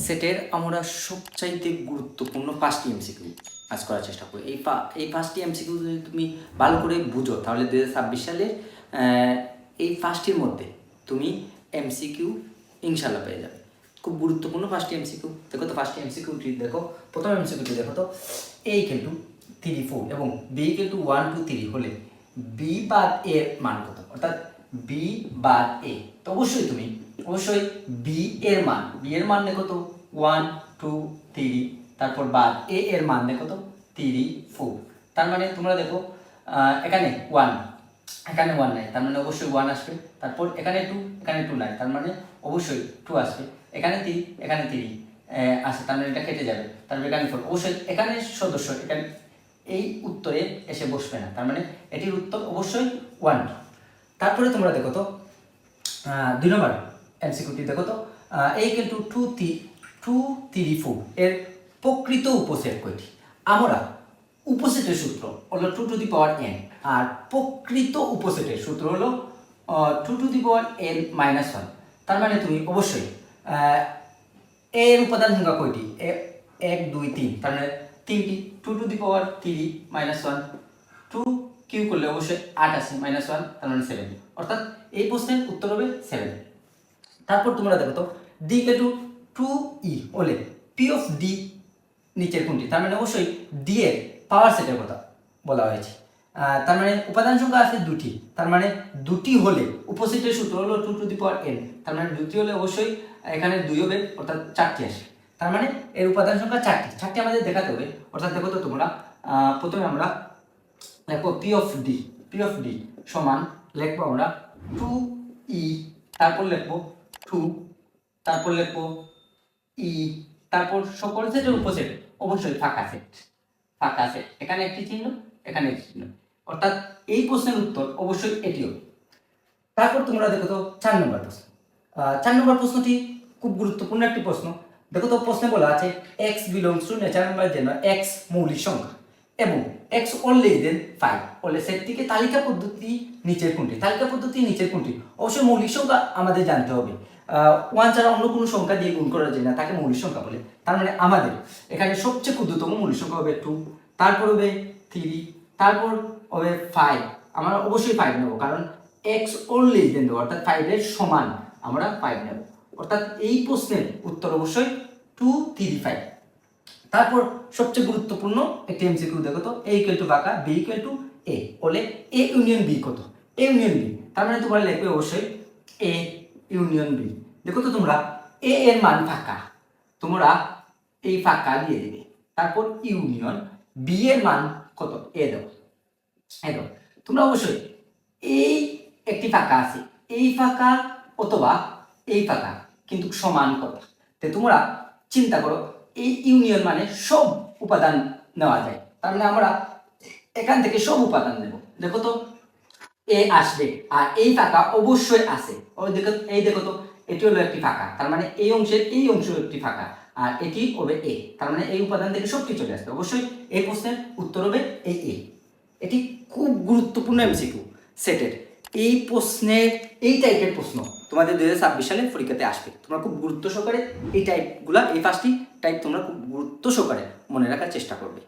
সেটের আমরা সবচাইতে গুরুত্বপূর্ণ 5টি এমসিকিউ আজ করার চেষ্টা করি। এই 5টি এমসিকিউ যদি তুমি ভালো করে বুঝো তাহলে 2026 সালের এই 5টির মধ্যে তুমি এমসিকিউ ইনশাল্লাহ পেয়ে যাবে। খুব গুরুত্বপূর্ণ 5টি এমসিকিউ। দেখো তো 5টি এমসিকিউটি দেখো। প্রথম এমসিকিউটি দেখো তো, a = 3 4 এবং b = 1 2 3 হলে b বাদ a এর মান কত? অর্থাৎ b বাদ a। তো অবশ্যই b এর মান দেখো তো 1 2 3, তারপর বাদ a এর মান দেখো তো 3 4। তার মানে তোমরা দেখো এখানে 1 নাই, তার মানে অবশ্যই 1 আসবে। তারপর এখানে 2 নাই, তার মানে অবশ্যই 2 আসবে। এখানে 3 আসে, তার মানে এটা কেটে যাবে। তারপর এখানে 4, অবশ্যই এখানে সদস্য এখানে এই উত্তরে এসে বসবে না, তার মানে এটির উত্তর অবশ্যই 1। তারপরে তোমরা দেখো তো 2 নম্বর এমসিকিউটি দেখো তো, a = 2 3 4 এর প্রকৃত উপসেট কয়টি? আমরা উপসেটের সূত্র হলো 2n আর প্রকৃত উপসেটের সূত্র হলো 2n - 1। তার মানে তুমি অবশ্যই এর উপাদান সংখ্যা কয়টি? 1 2 3, তার মানে 3টি। 2 - 1, 2 কিউ করলে অবশ্যই 8 আসে, -1 তার মানে 7। অর্থাৎ এই প্রশ্নের উত্তর হবে 7। তারপর তোমরা দেখো তো d = 2e হলে p of d নিচের কোনটি? তার মানে অবশ্যই d এর পাওয়ার সেটের কথা বলা হয়েছে। তার মানে উপাদান সংখ্যা আছে 2টি, তার মানে 2টি হলে উপসেটের সূত্র হলো 2n, তার মানে 2টি হলে অবশ্যই এখানে 2 হবে, অর্থাৎ 4টি আসে। তার মানে এর উপাদান সংখ্যা 4টি আমাদের দেখাতে হবে। অর্থাৎ দেখো তো তোমরা প্রথমে আমরা লিখবো p of d সমান লিখবো আমরা 2e, তারপর লিখবো 2, তারপর লিখবো e, তারপর সকল সেটের উপসেট অবশ্যই ফাঁকা সেট। এখানে একটি চিহ্ন, এখানে একটি চিহ্ন, অর্থাৎ এই প্রশ্নের উত্তর অবশ্যই এটি হবে। তারপর তোমরা দেখো তো 4 নম্বর প্রশ্ন। 4 নম্বর প্রশ্নটি খুব গুরুত্বপূর্ণ একটি প্রশ্ন। দেখো তো প্রশ্নে বলা আছে x belongs to natural number যেন x মৌলিক সংখ্যা এবং x less than 5 হলে সেটটিকে তালিকা পদ্ধতি নিচের কোনটি? অবশ্যই মৌলিক সংখ্যা আমাদের জানতে হবে। 1 ছাড়া অন্য কোনো সংখ্যা দিয়ে গুণ করা যায় না, তাকে মৌলিক সংখ্যা বলে। তার মানে আমাদের এখানে সবচেয়ে ক্ষুদ্রতম মৌলিক সংখ্যা হবে 2, তারপর হবে 3, তারপর হবে 5। আমরা অবশ্যই 5 নেব, কারণ x less than দেবো, অর্থাৎ 5 এর সমান আমরা 5 নেব। অর্থাৎ এই প্রশ্নের উত্তর অবশ্যই 2 3 5। তারপর সবচেয়ে গুরুত্বপূর্ণ একটি এমসিকিউ দেখো তো, a = ফাঁকা b = a হলে a ইউনিয়ন b কত? তার মানে তোমরা লিখবে অবশ্যই a ইউনিয়ন b। দেখো তো তোমরা a এর মান ফাঁকা, তোমরা এই ফাঁকা দিয়ে দিবে, তারপর ইউনিয়ন b এর মান কত? a দাও। তোমরা অবশ্যই এই একটি ফাঁকা আছে, এই ফাঁকা অথবা এই ফাঁকা, কিন্তু সমান কত? তো তোমরা চিন্তা করো, এই ইউনিয়ন মানে সব উপাদান নেওয়া যায়, তার মানে আমরা এখান থেকে সব উপাদান নেব। দেখো তো এ আসবে আর এই ফাঁকা অবশ্যই আছে। দেখো তো এটি হলো একটি ফাঁকা, তার মানে এই অংশ একটি ফাঁকা, আর এটি হবে এ, তার মানে এই উপাদান থেকে সবটি চলে আসবে। অবশ্যই এই প্রশ্নের উত্তর হবে এই এ। এটি খুব গুরুত্বপূর্ণ এমসিকিউ সেটের। এই প্রশ্নের এই টাইপের প্রশ্ন তোমাদের 2026 সালে পরীক্ষাতে আসবে। তোমরা খুব গুরুত্ব সহকারে এই 5টি টাইপ তোমরা খুব গুরুত্ব সহকারে মনে রাখার চেষ্টা করবে।